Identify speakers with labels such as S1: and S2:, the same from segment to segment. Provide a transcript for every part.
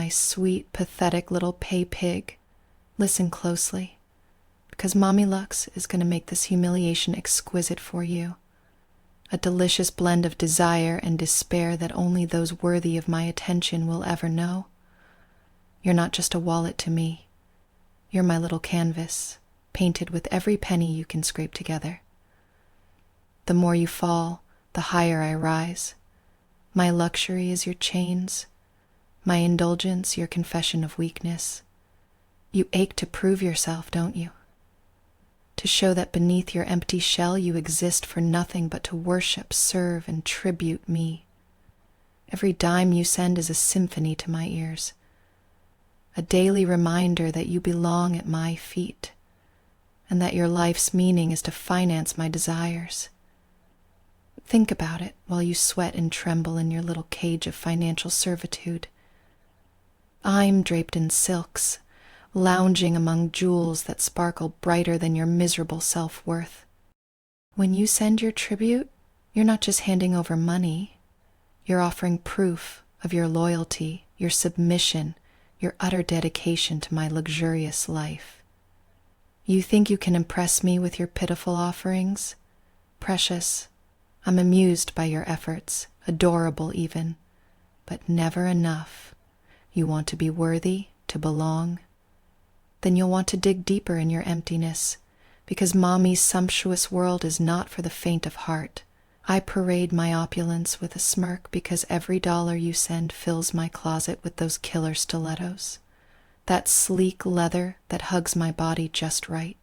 S1: my sweet, pathetic little Paypig, listen closely, because Mommy Lux is going to make this humiliation exquisite for you. A delicious blend of desire and despair that only those worthy of my attention will ever know. You're not just a wallet to me. You're my little canvas, painted with every penny you can scrape together. The more you fall, the higher I rise. My luxury is your chains, my indulgence your confession of weakness. You ache to prove yourself, don't you? To show that beneath your empty shell you exist for nothing but to worship, serve, and tribute me. Every dime you send is a symphony to my ears, a daily reminder that you belong at my feet, and that your life's meaning is to finance my desires. Think about it while you sweat and tremble in your little cage of financial servitude. I'm draped in silks, lounging among jewels that sparkle brighter than your miserable self-worth. When you send your tribute, you're not just handing over money, you're offering proof of your loyalty, your submission, your utter dedication to my luxurious life. You think you can impress me with your pitiful offerings? Precious, I'm amused by your efforts, adorable even, but never enough. You want to be worthy, to belong? Then you'll want to dig deeper in your emptiness, because Mommy's sumptuous world is not for the faint of heart. I parade my opulence with a smirk because every dollar you send fills my closet with those killer stilettos, that sleek leather that hugs my body just right,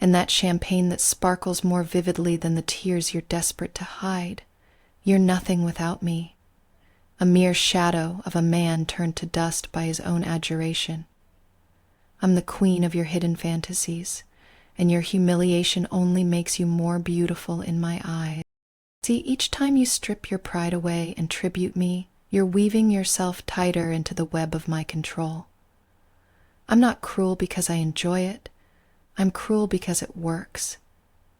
S1: and that champagne that sparkles more vividly than the tears you're desperate to hide. You're nothing without me, a mere shadow of a man turned to dust by his own adjuration. I'm the queen of your hidden fantasies, and your humiliation only makes you more beautiful in my eyes. See, each time you strip your pride away and tribute me, you're weaving yourself tighter into the web of my control. I'm not cruel because I enjoy it. I'm cruel because it works.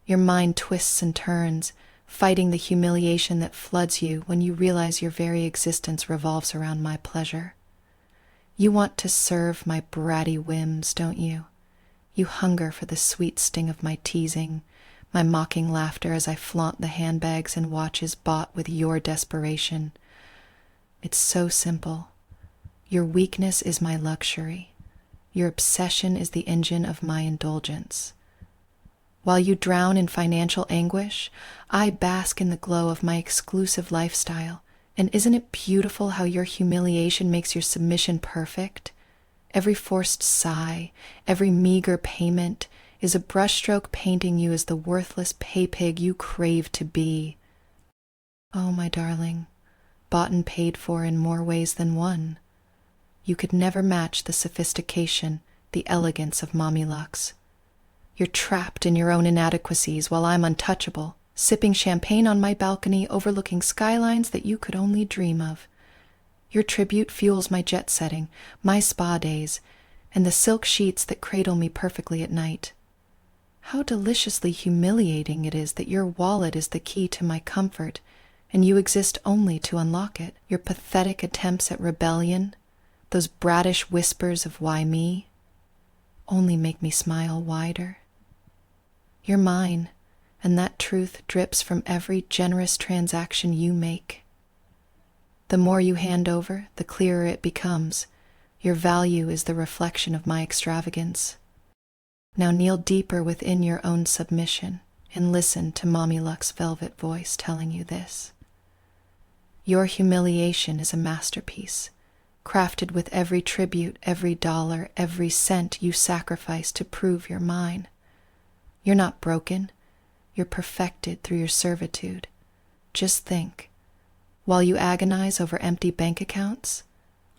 S1: Your mind twists and turns, fighting the humiliation that floods you when you realize your very existence revolves around my pleasure. You want to serve my bratty whims, don't you? You hunger for the sweet sting of my teasing, my mocking laughter as I flaunt the handbags and watches bought with your desperation. It's so simple. Your weakness is my luxury. Your obsession is the engine of my indulgence. While you drown in financial anguish, I bask in the glow of my exclusive lifestyle. And isn't it beautiful how your humiliation makes your submission perfect? Every forced sigh, every meager payment is a brushstroke painting you as the worthless Paypig you crave to be. Oh, my darling, bought and paid for in more ways than one. You could never match the sophistication, the elegance of Mommy Lux. You're trapped in your own inadequacies while I'm untouchable, sipping champagne on my balcony overlooking skylines that you could only dream of. Your tribute fuels my jet setting, my spa days, and the silk sheets that cradle me perfectly at night. How deliciously humiliating it is that your wallet is the key to my comfort, and you exist only to unlock it. Your pathetic attempts at rebellion, those brattish whispers of why me, only make me smile wider. You're mine, and that truth drips from every generous transaction you make. The more you hand over, the clearer it becomes. Your value is the reflection of my extravagance. Now kneel deeper within your own submission and listen to Mommy Lux's velvet voice telling you this. Your humiliation is a masterpiece, crafted with every tribute, every dollar, every cent you sacrifice to prove you're mine. You're not broken. You're perfected through your servitude. Just think, while you agonize over empty bank accounts,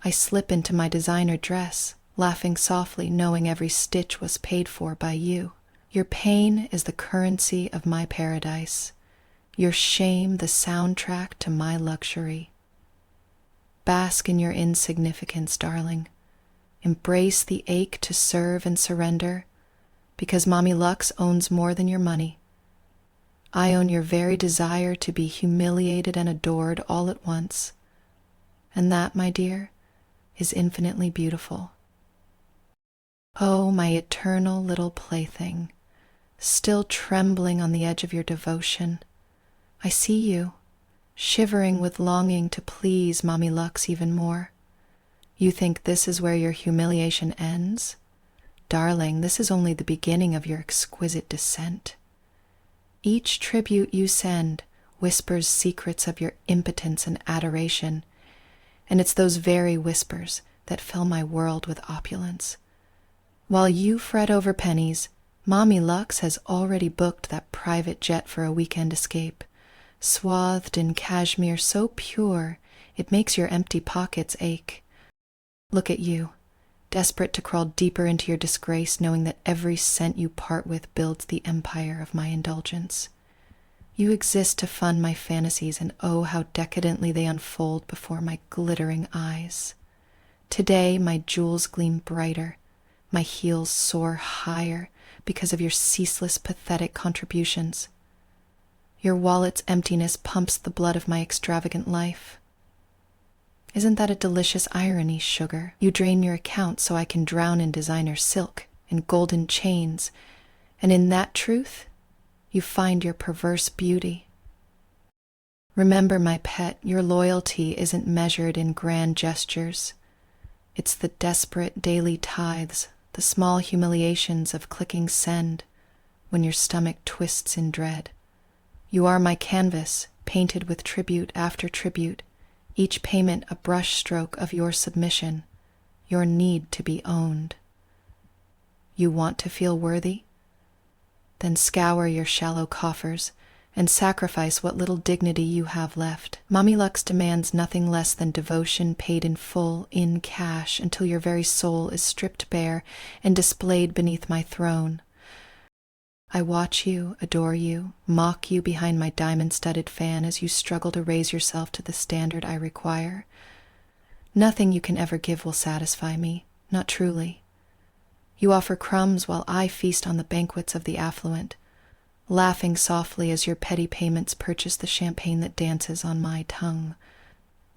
S1: I slip into my designer dress, laughing softly, knowing every stitch was paid for by you. Your pain is the currency of my paradise. Your shame the soundtrack to my luxury. Bask in your insignificance, darling. Embrace the ache to serve and surrender, because Mommy Lux owns more than your money. I own your very desire to be humiliated and adored all at once. And that, my dear, is infinitely beautiful. Oh, my eternal little plaything, still trembling on the edge of your devotion, I see you, shivering with longing to please Mommy Lux even more. You think this is where your humiliation ends? Darling, this is only the beginning of your exquisite descent. Each tribute you send whispers secrets of your impotence and adoration, and it's those very whispers that fill my world with opulence. While you fret over pennies, Mommy Lux has already booked that private jet for a weekend escape, swathed in cashmere so pure it makes your empty pockets ache. Look at you, desperate to crawl deeper into your disgrace, knowing that every cent you part with builds the empire of my indulgence. You exist to fund my fantasies, and oh, how decadently they unfold before my glittering eyes. Today, my jewels gleam brighter, my heels soar higher because of your ceaseless, pathetic contributions. Your wallet's emptiness pumps the blood of my extravagant life. Isn't that a delicious irony, sugar? You drain your account so I can drown in designer silk and golden chains, and in that truth, you find your perverse beauty. Remember, my pet, your loyalty isn't measured in grand gestures. It's the desperate daily tithes, the small humiliations of clicking send when your stomach twists in dread. You are my canvas, painted with tribute after tribute, each payment a brushstroke of your submission, your need to be owned. You want to feel worthy? Then scour your shallow coffers and sacrifice what little dignity you have left. Mommy Lux demands nothing less than devotion paid in full, in cash, until your very soul is stripped bare and displayed beneath my throne. I watch you, adore you, mock you behind my diamond-studded fan as you struggle to raise yourself to the standard I require. Nothing you can ever give will satisfy me, not truly. You offer crumbs while I feast on the banquets of the affluent, laughing softly as your petty payments purchase the champagne that dances on my tongue.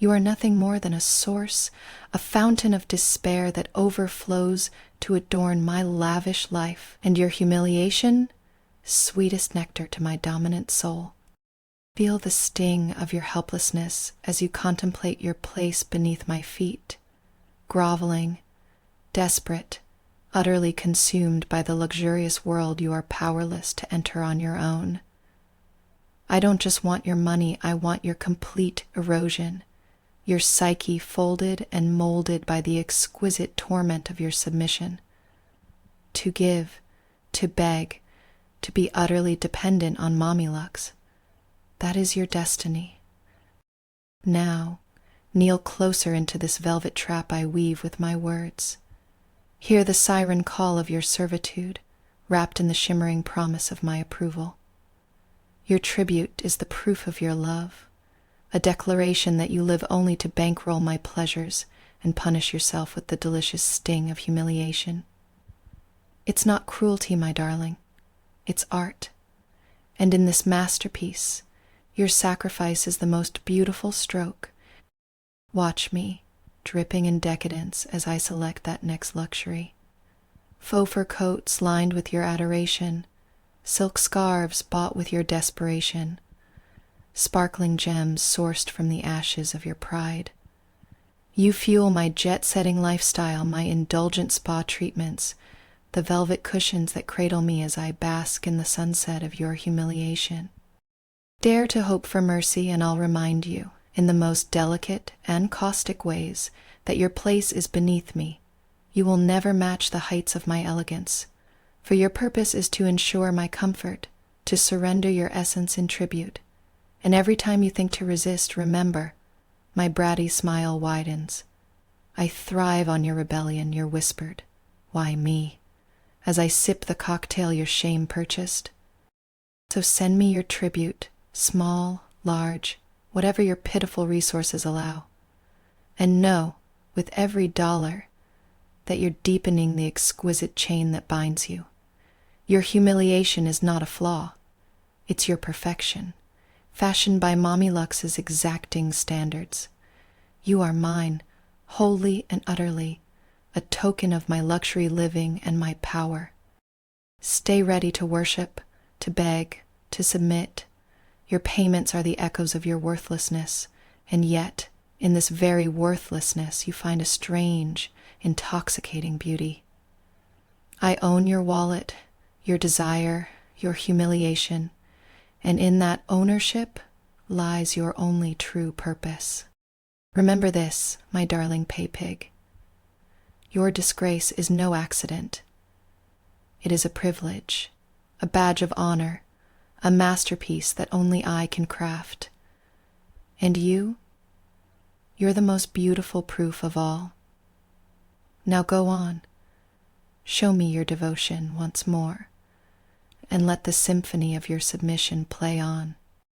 S1: You are nothing more than a source, a fountain of despair that overflows to adorn my lavish life, and your humiliation, sweetest nectar to my dominant soul. Feel the sting of your helplessness as you contemplate your place beneath my feet, groveling, desperate, utterly consumed by the luxurious world you are powerless to enter on your own. I don't just want your money, I want your complete erosion, your psyche folded and molded by the exquisite torment of your submission. To give, to beg, to be utterly dependent on Mommy Lux, that is your destiny. Now, kneel closer into this velvet trap I weave with my words. Hear the siren call of your servitude, wrapped in the shimmering promise of my approval. Your tribute is the proof of your love, a declaration that you live only to bankroll my pleasures and punish yourself with the delicious sting of humiliation. It's not cruelty, my darling. It's art. And in this masterpiece, your sacrifice is the most beautiful stroke. Watch me, dripping in decadence as I select that next luxury. Faux fur coats lined with your adoration, silk scarves bought with your desperation, sparkling gems sourced from the ashes of your pride. You fuel my jet-setting lifestyle, my indulgent spa treatments, the velvet cushions that cradle me as I bask in the sunset of your humiliation. Dare to hope for mercy, and I'll remind you, in the most delicate and caustic ways, that your place is beneath me. You will never match the heights of my elegance, for your purpose is to ensure my comfort, to surrender your essence in tribute. And every time you think to resist, remember, my bratty smile widens. I thrive on your rebellion, your whispered, "Why me?" as I sip the cocktail your shame purchased. So send me your tribute, small, large, whatever your pitiful resources allow. And know, with every dollar, that you're deepening the exquisite chain that binds you. Your humiliation is not a flaw. It's your perfection, fashioned by Mommy Lux's exacting standards. You are mine, wholly and utterly, a token of my luxury living and my power. Stay ready to worship, to beg, to submit. Your payments are the echoes of your worthlessness, and yet, in this very worthlessness, you find a strange, intoxicating beauty. I own your wallet, your desire, your humiliation, and in that ownership lies your only true purpose. Remember this, my darling Paypig. Your disgrace is no accident. It is a privilege, a badge of honor, a masterpiece that only I can craft. And you're the most beautiful proof of all. Now go on, show me your devotion once more, and let the symphony of your submission play on.